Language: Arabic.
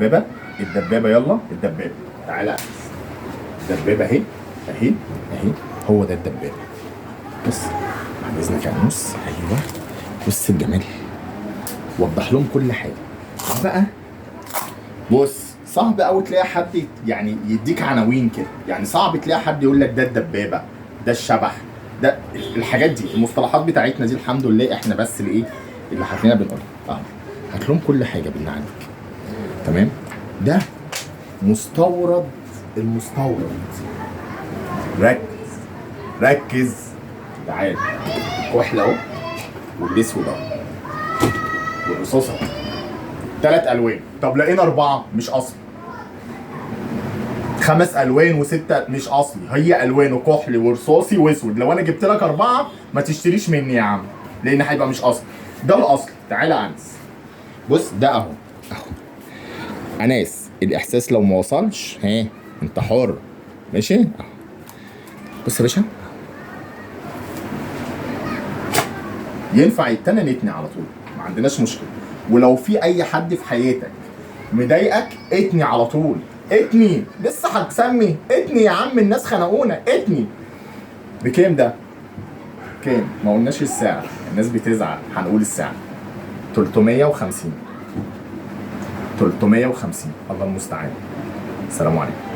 الدبابه الدبابه يلا الدبابه تعالى. الدبابه اهي اهي اهي، هو ده الدبابه. بص بعد اذنك يا نص، ايوه بص الجمال، وضح لهم كل حاجه بقى. بص صعب قوي تلاقي حد يعني يديك عناوين كده، يعني صعب تلاقي حد يقول لك ده الدبابه، ده الشبح، ده الحاجات دي المصطلحات بتاعتنا دي. الحمد لله احنا بس الايه اللي هتلاقينا بنقولها. هات لهم كل حاجه بالله عليك. تمام. ده مستورد، المستورد. ركز ركز. تعال الكحل اهو، والاسود اهو، والرصاص اهو، 3 الوان. طب لقينا 4 مش اصلي، 5 الوان و6 مش اصلي، هي الوان وكحلي ورصاصي واسود. لو انا جبت لك 4 ما تشتريش مني يا عم، لان هيبقى مش اصلي. ده الاصلي. تعالى يا انس، بص ده اهو اهو. انس الاحساس لو ما وصلش ها انت حر، ماشي اهو. بص يا باشا، ينفع يتنى نتني على طول، ما عندناش مشكله. ولو في اي حد في حياتك مضايقك اتني على طول، اتني. لسه هتسمي اتني يا عم، الناس خنقونا اتني. بكام ده؟ كام؟ ما قلناش السعر، الناس بتزعل. هنقول السعر 350. 350 الله المستعان. السلام عليكم.